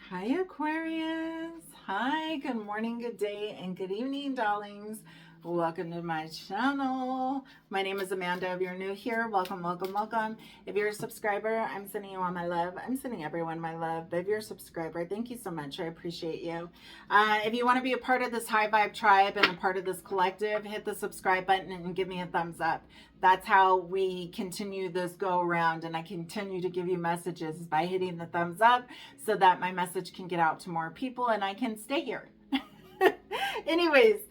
Hi, Aquarius. Hi, good morning, good day, and good evening, darlings. Welcome to my channel. My name is Amanda. If you're new here, welcome, welcome, welcome. If you're a subscriber, I'm sending you all my love. I'm sending everyone my love. But if you're a subscriber, thank you so much. I appreciate you. If you want to be a part of this high vibe tribe and a part of this collective, hit the subscribe button and give me a thumbs up. That's how we continue this go around, and I continue to give you messages by hitting the thumbs up so that my message can get out to more people and I can stay here. Anyways,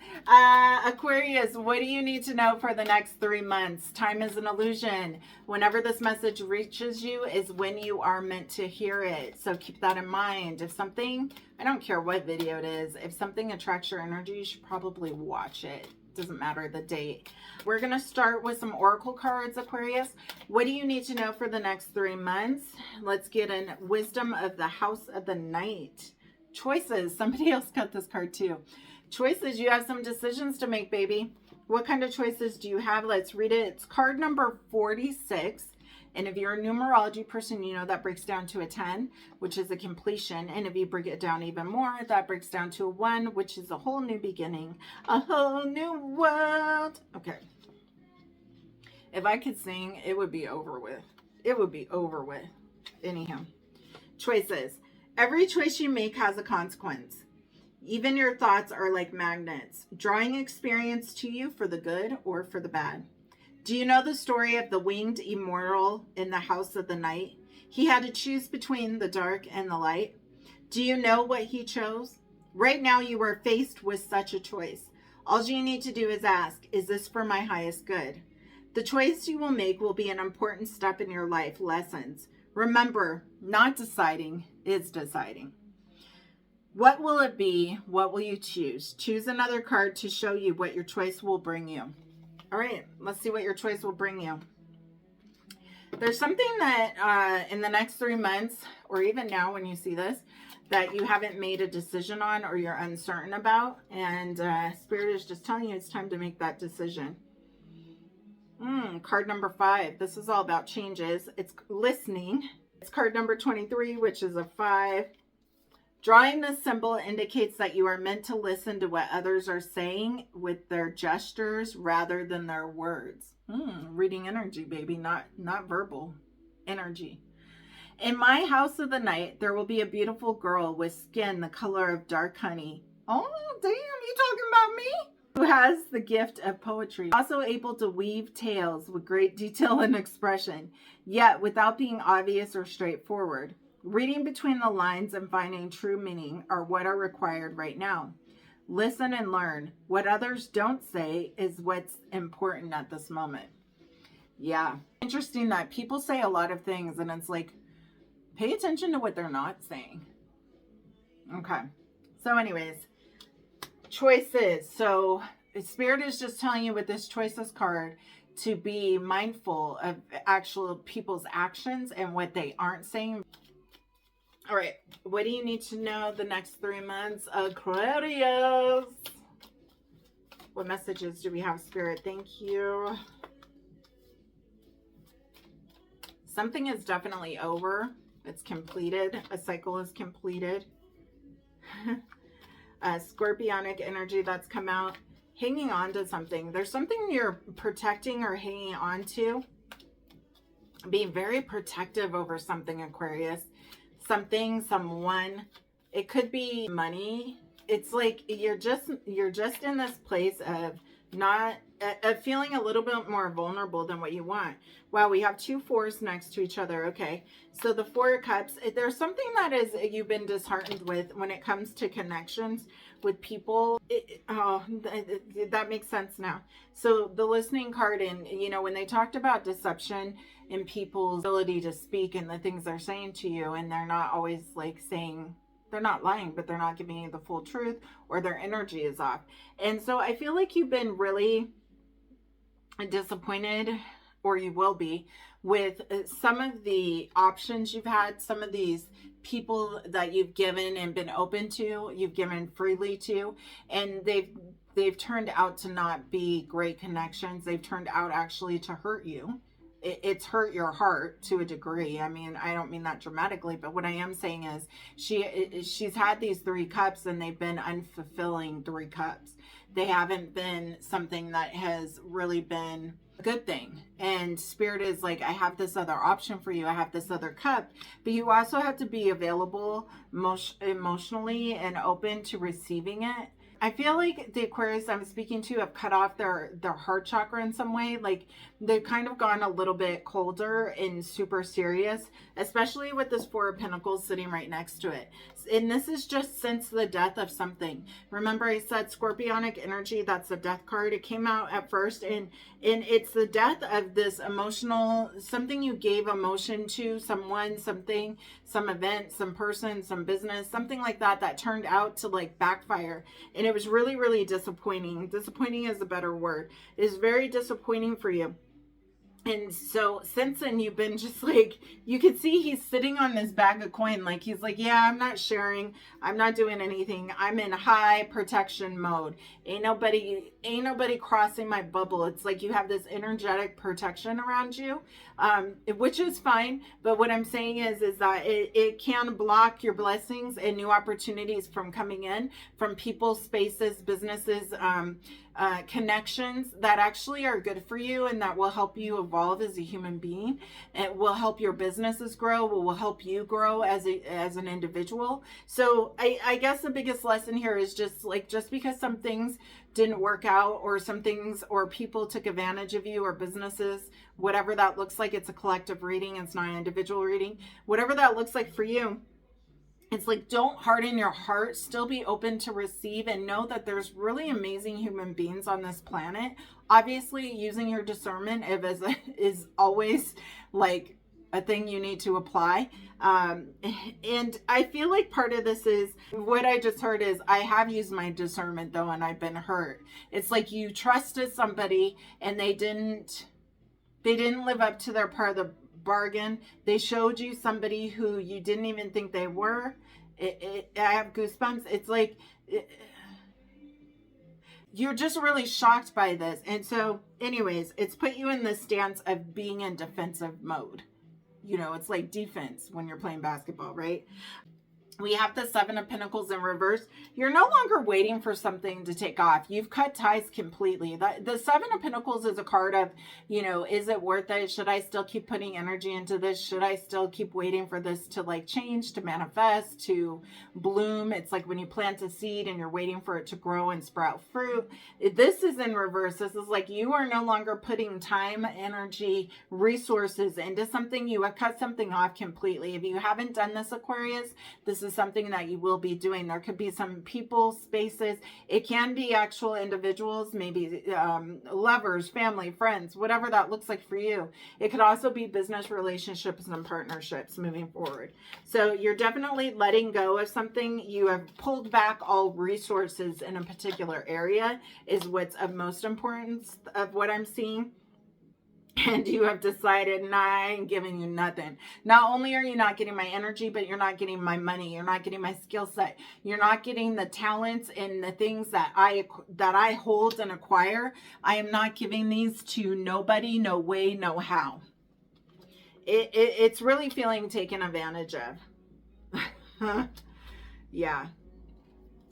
Aquarius, what do you need to know for the next 3 months? Time is an illusion. Whenever this message reaches you is when you are meant to hear it. So keep that in mind. If something, I don't care what video it is, if something attracts your energy, you should probably watch it. Doesn't matter the date. We're going to start with some oracle cards, Aquarius. What do you need to know for the next 3 months? Let's get in wisdom of the house of the night. Choices. Somebody else got this card too. Choices. You have some decisions to make, baby. What kind of choices do you have? Let's read it. It's card number 46. And if you're a numerology person, you know that breaks down to a 10, which is a completion. And if you break it down even more, that breaks down to a 1, which is a whole new beginning, a whole new world. Okay. If I could sing, it would be over with. It would be over with. Anyhow, choices. Every choice you make has a consequence. Even your thoughts are like magnets, drawing experience to you for the good or for the bad. Do you know the story of the winged immortal in the house of the night? He had to choose between the dark and the light. Do you know what he chose? Right now you are faced with such a choice. All you need to do is ask, is this for my highest good? The choice you will make will be an important step in your life lessons. Remember, not deciding is deciding. What will it be? What will you choose? Choose another card to show you what your choice will bring you. All right, let's see what your choice will bring you. There's something that in the next 3 months, or even now when you see this, that you haven't made a decision on or you're uncertain about. And Spirit is just telling you it's time to make that decision. Card number 5. This is all about changes. It's listening. It's card number 23, which is a 5. Drawing this symbol indicates that you are meant to listen to what others are saying with their gestures rather than their words. Reading energy, baby, not verbal energy. In my house of the night, there will be a beautiful girl with skin the color of dark honey. Oh, damn, you talking about me? Who has the gift of poetry. Also able to weave tales with great detail and expression, yet without being obvious or straightforward. Reading between the lines and finding true meaning are what are required right now. Listen and learn. What others don't say is what's important at this moment. Yeah. Interesting that people say a lot of things and it's like, pay attention to what they're not saying. Okay. So anyways, choices. So Spirit is just telling you with this choices card to be mindful of actual people's actions and what they aren't saying. All right, what do you need to know the next 3 months, Aquarius? What messages do we have, Spirit? Thank you. Something is definitely over. It's completed. A cycle is completed. Scorpionic energy that's come out. Hanging on to something. There's something you're protecting or hanging on to. Being very protective over something, Aquarius. Something, someone. It could be money. It's like you're just in this place of feeling a little bit more vulnerable than what you want. Wow, we have 2 4s next to each other. Okay, so the 4 of Cups, there's something that is you've been disheartened with when it comes to connections with people. That makes sense now. So the listening card, and you know, when they talked about deception and people's ability to speak and the things they're saying to you, and they're not always like saying, they're not lying, but they're not giving you the full truth, or their energy is off. And so I feel like you've been really disappointed, or you will be, with some of the options you've had, some of these people that you've given and been open to, you've given freely to, and they've turned out to not be great connections. They've turned out actually to hurt you. it's hurt your heart to a degree. I mean, I don't mean that dramatically, but what I am saying is she's had these 3 cups and they've been unfulfilling 3 cups. They haven't been something that has really been a good thing. And Spirit is like, I have this other option for you. I have this other cup, but you also have to be available emotionally and open to receiving it. I feel like the Aquarius I'm speaking to have cut off their heart chakra in some way. Like they've kind of gone a little bit colder and super serious, especially with this 4 of Pentacles sitting right next to it. And this is just since the death of something. Remember I said scorpionic energy, that's the death card. It came out at first and it's the death of this emotional, something you gave emotion to, someone, something, some event, some person, some business, something like that, that turned out to like backfire. And it was really, really disappointing. Disappointing is a better word. It is very disappointing for you. And so since then you've been just like, you can see he's sitting on this bag of coin. Like he's like, yeah, I'm not sharing. I'm not doing anything. I'm in high protection mode. Ain't nobody crossing my bubble. It's like you have this energetic protection around you, which is fine. But what I'm saying is that it can block your blessings and new opportunities from coming in from people, spaces, businesses, connections that actually are good for you and that will help you evolve as a human being. It will help your businesses grow, will help you grow as an individual. So I guess the biggest lesson here is just like, just because some things didn't work out or some things or people took advantage of you or businesses, whatever that looks like, it's a collective reading, it's not an individual reading, whatever that looks like for you. It's like, don't harden your heart, still be open to receive and know that there's really amazing human beings on this planet. Obviously, using your discernment is always like a thing you need to apply. And I feel like part of this is what I just heard is I have used my discernment though, and I've been hurt. It's like you trusted somebody and they didn't live up to their part of the bargain. They showed you somebody who you didn't even think they were. I have goosebumps. It's like you're just really shocked by this. And so anyways, it's put you in the stance of being in defensive mode. You know, it's like defense when you're playing basketball, right? We have the 7 of Pentacles in reverse. You're no longer waiting for something to take off. You've cut ties completely. The 7 of Pentacles is a card of, you know, is it worth it? Should I still keep putting energy into this? Should I still keep waiting for this to like change, to manifest, to bloom? It's like when you plant a seed and you're waiting for it to grow and sprout fruit. This is in reverse. This is like you are no longer putting time, energy, resources into something. You have cut something off completely. If you haven't done this, Aquarius, this is something that you will be doing. There could be some people, spaces. It can be actual individuals, maybe lovers, family, friends, whatever that looks like for you. It could also be business relationships and partnerships moving forward. So you're definitely letting go of something. You have pulled back all resources in a particular area is what's of most importance of what I'm seeing. And you have decided, nah, I ain't giving you nothing. Not only are you not getting my energy, but you're not getting my money. You're not getting my skill set. You're not getting the talents and the things that I hold and acquire. I am not giving these to nobody, no way, no how. It's really feeling taken advantage of. Yeah.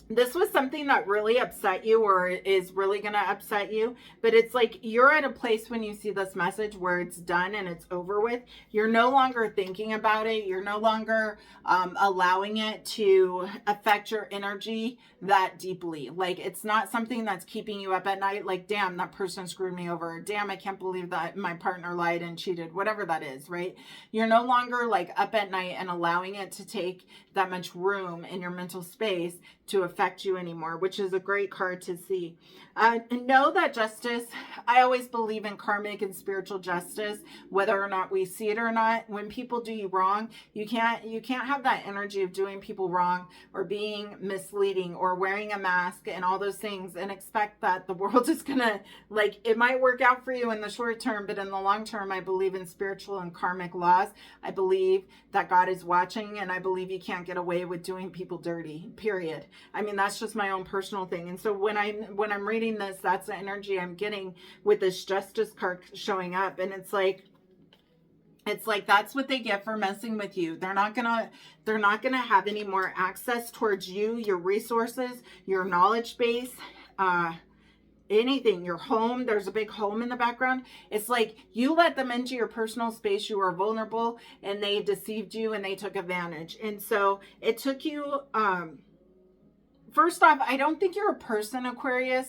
This was something that really upset you or is really going to upset you. But it's like you're at a place when you see this message where it's done and it's over with. You're no longer thinking about it. You're no longer allowing it to affect your energy that deeply. Like it's not something that's keeping you up at night. Like, damn, that person screwed me over. Damn, I can't believe that my partner lied and cheated. Whatever that is, right? You're no longer like up at night and allowing it to take that much room in your mental space to affect you anymore, which is a great card to see. Know that justice, I always believe in karmic and spiritual justice, whether or not we see it or not. When people do you wrong, you can't have that energy of doing people wrong or being misleading or wearing a mask and all those things and expect that the world is gonna, like, it might work out for you in the short term, but in the long term, I believe in spiritual and karmic laws. I believe that God is watching, and I believe you can't get away with doing people dirty, period. I mean, that's just my own personal thing. And so when I'm reading this, that's the energy I'm getting with this justice card showing up. And it's like, It's like that's what they get for messing with you. They're not gonna have any more access towards you, your resources, your knowledge base, anything, your home. There's a big home in the background. It's like you let them into your personal space. You are vulnerable, and they deceived you and they took advantage. And so it took you, first off, I don't think you're a person, Aquarius.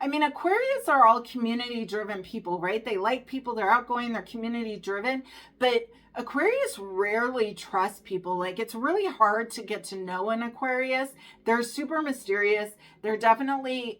Aquarius are all community driven people, right? They like people, they're outgoing, they're community driven, but Aquarius rarely trusts people. Like, it's really hard to get to know an Aquarius. They're super mysterious. They're definitely,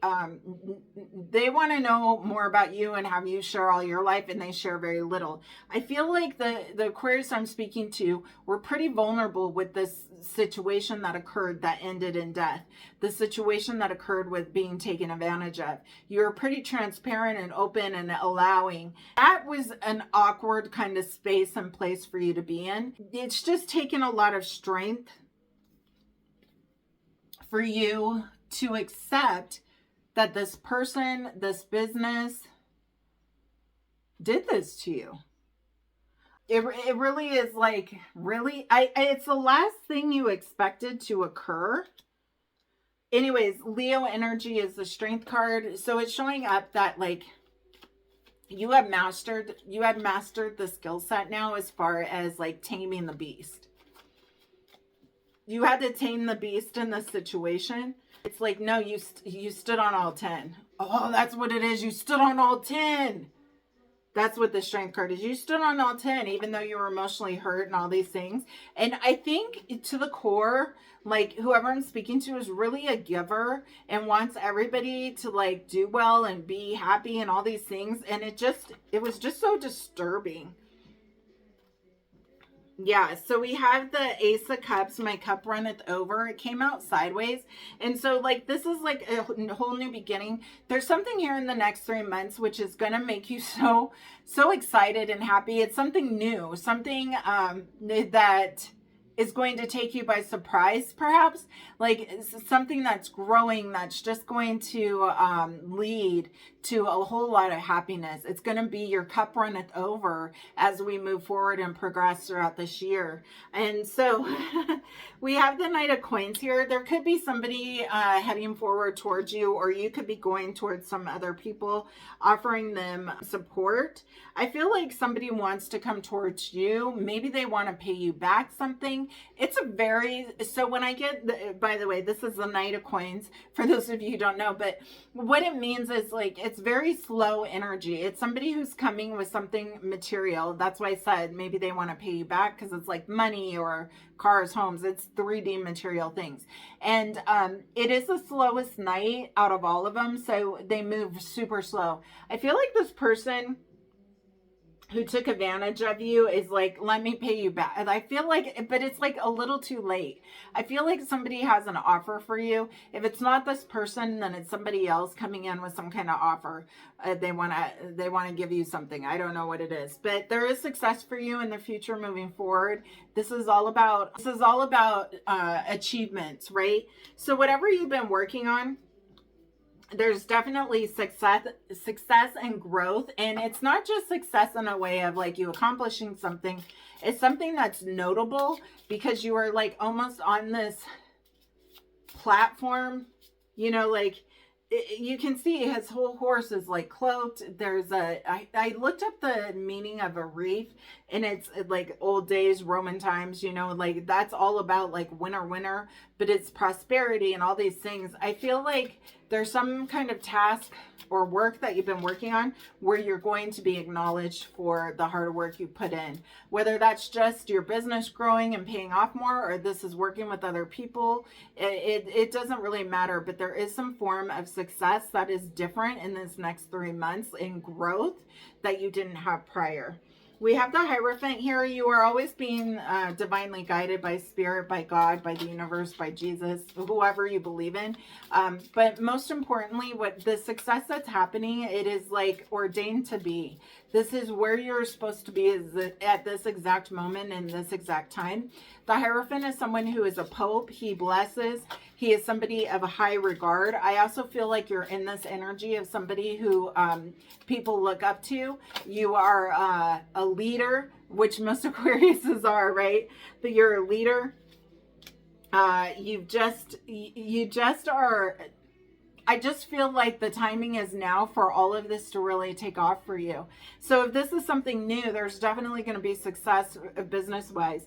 they want to know more about you and have you share all your life, and they share very little. I feel like the Aquarius I'm speaking to were pretty vulnerable with this situation that occurred that ended in death. The situation that occurred with being taken advantage of. You're pretty transparent and open and allowing. That was an awkward kind of space and place for you to be in. It's just taken a lot of strength for you to accept that this person, this business did this to you. It really is like, really, it's the last thing you expected to occur. Anyways, Leo energy is the strength card. So it's showing up that like you had mastered the skill set now as far as like taming the beast. You had to tame the beast in this situation. It's like, no, you stood on all 10. Oh, that's what it is. You stood on all 10. That's what the strength card is. You stood on all 10, even though you were emotionally hurt and all these things. And I think to the core, like whoever I'm speaking to is really a giver and wants everybody to like do well and be happy and all these things. And it was just so disturbing. Yeah, so we have the Ace of Cups, my cup runneth over. It came out sideways. And so like this is like a whole new beginning. There's something here in the next 3 months which is going to make you so excited and happy. It's something new, something that is going to take you by surprise, perhaps. Like something that's growing, that's just going to lead to a whole lot of happiness. It's going to be your cup runneth over as we move forward and progress throughout this year. And so we have the Knight of Coins here. There could be somebody heading forward towards you, or you could be going towards some other people, offering them support. I feel like somebody wants to come towards you. Maybe they want to pay you back something. It's a very, so when I get, by the way, this is the Knight of Coins, for those of you who don't know, but what it means is like, it's very slow energy. It's somebody who's coming with something material. That's why I said maybe they want to pay you back, because it's like money or cars, homes. It's 3D material things. And it is the slowest night out of all of them. So they move super slow. I feel like this person who took advantage of you is like, let me pay you back. And I feel like, but it's like a little too late. I feel like somebody has an offer for you. If it's not this person, then it's somebody else coming in with some kind of offer. They want to give you something. I don't know what it is, but there is success for you in the future moving forward. This is all about achievements, right? So whatever you've been working on, there's definitely success and growth. And it's not just success in a way of like you accomplishing something. It's something that's notable because you are like almost on this platform, you know, like you can see his whole horse is like cloaked. There's I looked up the meaning of a reef, and it's like old days, Roman times, you know, like that's all about like winter, but it's prosperity and all these things. I feel like there's some kind of task or work that you've been working on where you're going to be acknowledged for the hard work you put in, whether that's just your business growing and paying off more, or this is working with other people. It doesn't really matter, but there is some form of success that is different in this next 3 months in growth that you didn't have prior. We have the Hierophant here. You are always being divinely guided by Spirit, by God, by the universe, by Jesus, whoever you believe in. But most importantly, what the success that's happening, it is like ordained to be. This is where you're supposed to be at this exact moment in this exact time. The Hierophant is someone who is a pope. He blesses. He is somebody of a high regard. I also feel like you're in this energy of somebody who people look up to. You are a leader, which most Aquariuses are, right? But you're a leader. You just are. I just feel like the timing is now for all of this to really take off for you. So if this is something new, there's definitely going to be success business-wise.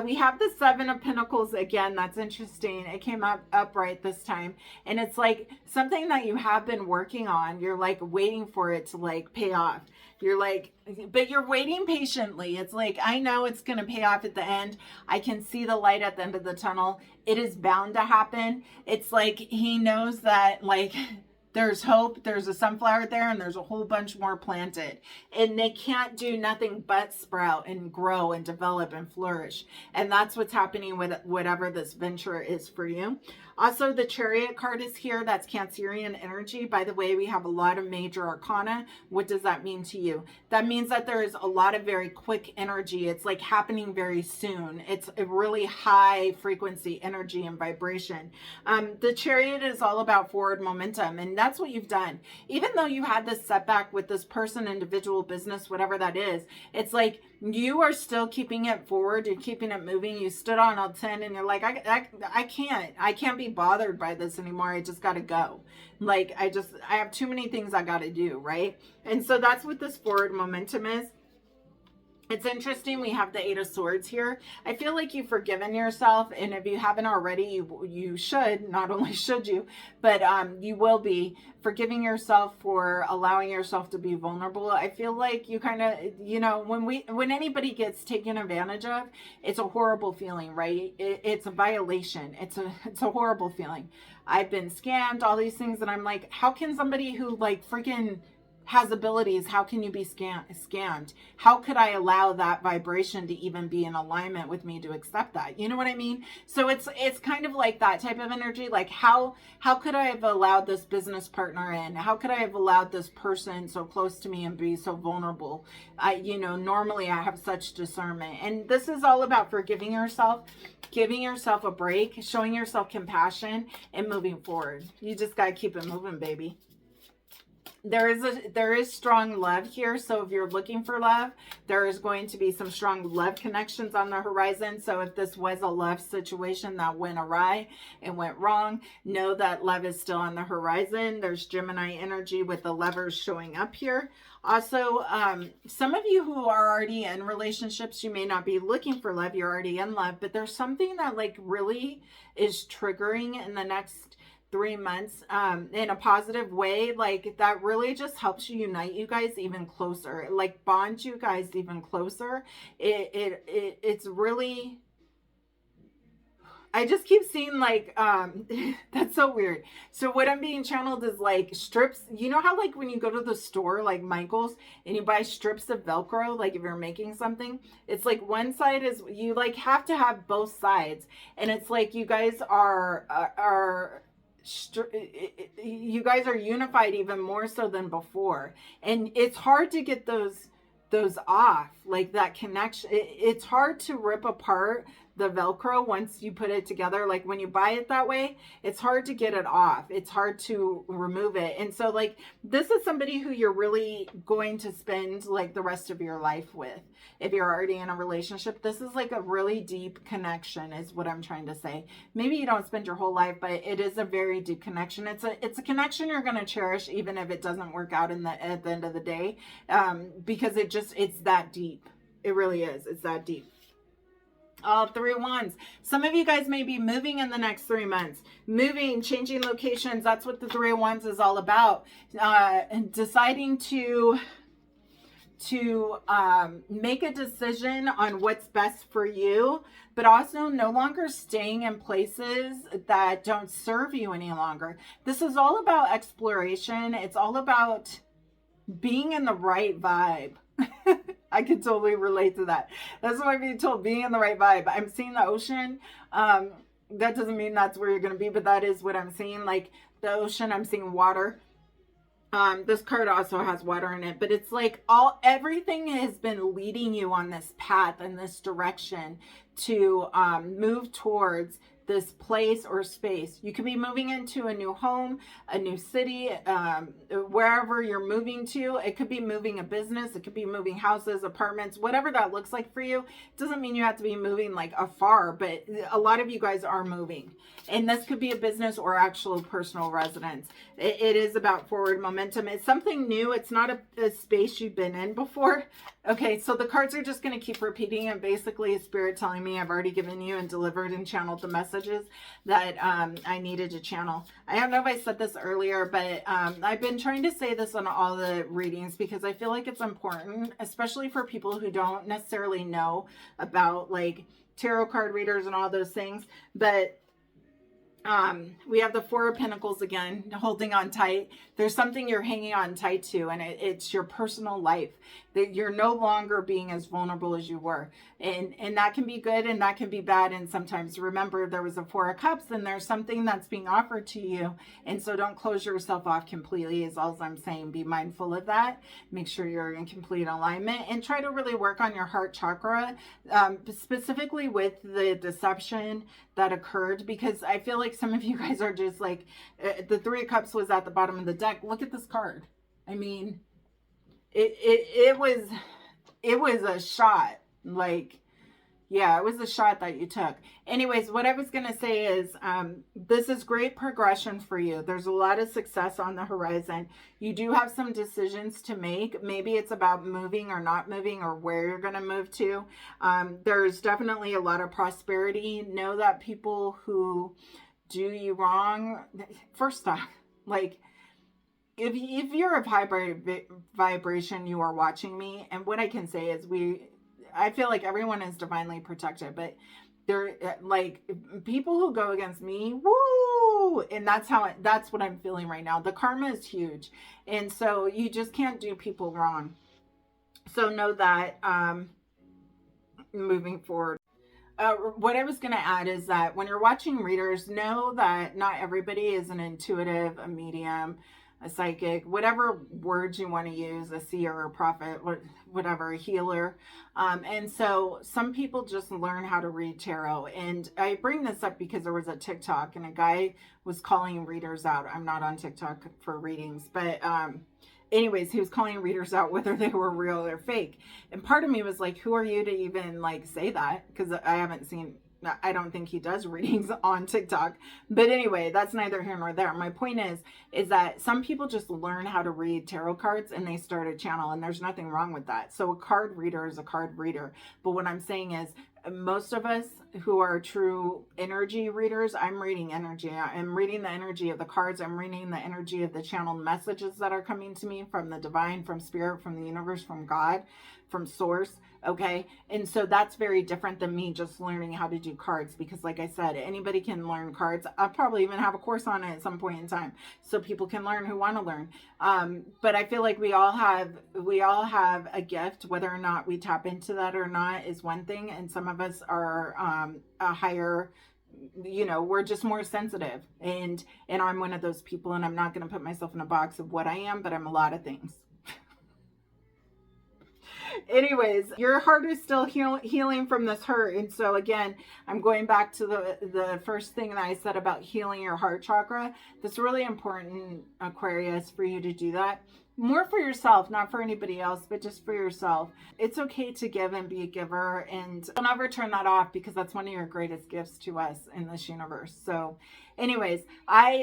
We have the Seven of Pentacles again. That's interesting. It came up upright this time. And it's like something that you have been working on. You're like waiting for it to like pay off. You're like, but you're waiting patiently. It's like, I know it's going to pay off at the end. I can see the light at the end of the tunnel. It is bound to happen. It's like he knows that like there's hope. There's a sunflower there and there's a whole bunch more planted. And they can't do nothing but sprout and grow and develop and flourish. And that's what's happening with whatever this venture is for you. Also, the Chariot card is here. That's Cancerian energy. By the way, we have a lot of major arcana. What does that mean to you? That means that there is a lot of very quick energy. It's like happening very soon. It's a really high frequency energy and vibration. The Chariot is all about forward momentum, and that's what you've done. Even though you had this setback with this person, individual, business, whatever that is, it's like you are still keeping it forward. You're keeping it moving. You stood on all 10 and you're like, I can't be bothered by this anymore. I just got to go. Like, I have too many things I got to do. Right. And so that's what this forward momentum is. It's interesting. We have the Eight of Swords here. I feel like you've forgiven yourself. And if you haven't already, you should. Not only should you, but you will be forgiving yourself for allowing yourself to be vulnerable. I feel like you kind of, you know, when anybody gets taken advantage of, it's a horrible feeling, right? It's a violation. It's a horrible feeling. I've been scammed, all these things. And I'm like, how can somebody who like freaking has abilities, how can you be scammed? How could I allow that vibration to even be in alignment with me to accept that? You know what I mean? So it's kind of like that type of energy. Like how could I have allowed this business partner in? How could I have allowed this person so close to me and be so vulnerable? Normally I have such discernment. And this is all about forgiving yourself, giving yourself a break, showing yourself compassion, and moving forward. You just got to keep it moving, baby. There is strong love here. So if you're looking for love, there is going to be some strong love connections on the horizon. So if this was a love situation that went awry and went wrong, know that love is still on the horizon. There's Gemini energy with the lovers showing up here. Also, some of you who are already in relationships, you may not be looking for love. You're already in love, but there's something that like really is triggering in the next 3 months in a positive way, like that really just helps you unite you guys even closer, like bond you guys even closer. It's really, I just keep seeing like that's so weird. So what I'm being channeled is like strips. You know how like when you go to the store like Michael's and you buy strips of Velcro, like if you're making something, it's like one side is, you like have to have both sides, and it's like you guys you guys are unified even more so than before, and it's hard to get those off, like that connection. It's hard to rip apart the Velcro once you put it together. Like when you buy it that way, it's hard to get it off. It's hard to remove it. And so like this is somebody who you're really going to spend like the rest of your life with. If you're already in a relationship, this is like a really deep connection is what I'm trying to say. Maybe you don't spend your whole life, but it is a very deep connection. It's a connection you're going to cherish even if it doesn't work out at the end of the day, because it's that deep. It really is. It's that deep. All 3 wands. Some of you guys may be moving in the next 3 months. Moving, changing locations. That's what the 3 wands is all about. And deciding to make a decision on what's best for you, but also no longer staying in places that don't serve you any longer. This is all about exploration. It's all about being in the right vibe. I can totally relate to that. That's what I'm being told, being in the right vibe. I'm seeing the ocean. That doesn't mean that's where you're going to be, but that is what I'm seeing. Like the ocean, I'm seeing water. This card also has water in it, but it's like everything has been leading you on this path and this direction to move towards this place or space. You could be moving into a new home, a new city, wherever you're moving to. It could be moving a business. It could be moving houses, apartments, whatever that looks like for you. It doesn't mean you have to be moving like afar, but a lot of you guys are moving. And this could be a business or actual personal residence. It is about forward momentum. It's something new. It's not a space you've been in before. Okay, so the cards are just going to keep repeating, and basically Spirit telling me I've already given you and delivered and channeled the messages that I needed to channel. I don't know if I said this earlier, but I've been trying to say this on all the readings because I feel like it's important, especially for people who don't necessarily know about like tarot card readers and all those things. But we have the Four of Pentacles again, holding on tight. There's something you're hanging on tight to, and it's your personal life. That you're no longer being as vulnerable as you were. And that can be good and that can be bad. And sometimes remember there was a Four of Cups and there's something that's being offered to you. And so don't close yourself off completely is all I'm saying. Be mindful of that. Make sure you're in complete alignment and try to really work on your heart chakra, specifically with the deception that occurred, because I feel like some of you guys are just like, the Three of Cups was at the bottom of the deck. Look at this card. I mean, it was a shot. Like, yeah, it was a shot that you took. Anyways, what I was going to say is, this is great progression for you. There's a lot of success on the horizon. You do have some decisions to make. Maybe it's about moving or not moving or where you're going to move to. There's definitely a lot of prosperity. Know that people who do you wrong, first off, like, if you're of high vibration, you are watching me. And what I can say is I feel like everyone is divinely protected, but they're like people who go against me, woo! And that's what I'm feeling right now. The karma is huge. And so you just can't do people wrong. So know that, moving forward. What I was going to add is that when you're watching readers, know that not everybody is an intuitive, a medium, a psychic, whatever words you want to use, a seer, a prophet, whatever, a healer. And so some people just learn how to read tarot. And I bring this up because there was a TikTok and a guy was calling readers out. I'm not on TikTok for readings, but anyways, he was calling readers out whether they were real or fake. And part of me was like, who are you to even like say that? Because I don't think he does readings on TikTok. But anyway, that's neither here nor there. My point is that some people just learn how to read tarot cards and they start a channel, and there's nothing wrong with that. So a card reader is a card reader. But what I'm saying is, most of us who are true energy readers, I'm reading energy. I'm reading the energy of the cards. I'm reading the energy of the channeled messages that are coming to me from the divine, from spirit, from the universe, from God, from source. Okay. And so that's very different than me just learning how to do cards, because like I said, anybody can learn cards. I'll probably even have a course on it at some point in time so people can learn who want to learn. But I feel like we all have a gift. Whether or not we tap into that or not is one thing. And some of us are a higher, we're just more sensitive, and I'm one of those people, and I'm not going to put myself in a box of what I am, but I'm a lot of things. Anyways, your heart is still healing from this hurt. And so again, I'm going back to the first thing that I said about healing your heart chakra. That's really important, Aquarius, for you to do that. More for yourself, not for anybody else, but just for yourself. It's okay to give and be a giver, and don't ever turn that off, because that's one of your greatest gifts to us in this universe. So anyways,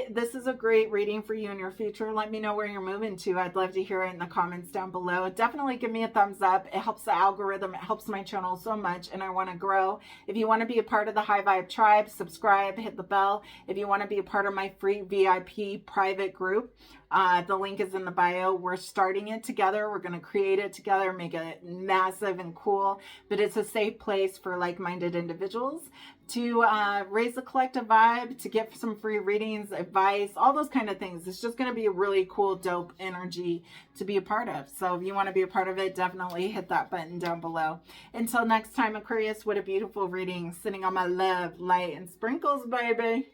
this is a great reading for you in your future. Let me know where you're moving to. I'd love to hear it in the comments down below. Definitely give me a thumbs up. It helps the algorithm. It helps my channel so much, and I want to grow. If you want to be a part of the High Vibe tribe, subscribe, hit the bell. If you want to be a part of my free VIP private group, the link is in the bio. We're starting it together. We're going to create it together, make it massive and cool, but it's a safe place for like-minded individuals to raise the collective vibe, to get some free readings, advice, all those kind of things. It's just going to be a really cool, dope energy to be a part of. So if you want to be a part of it, definitely hit that button down below. Until next time, Aquarius, what a beautiful reading. Sending all my love, light, and sprinkles, baby.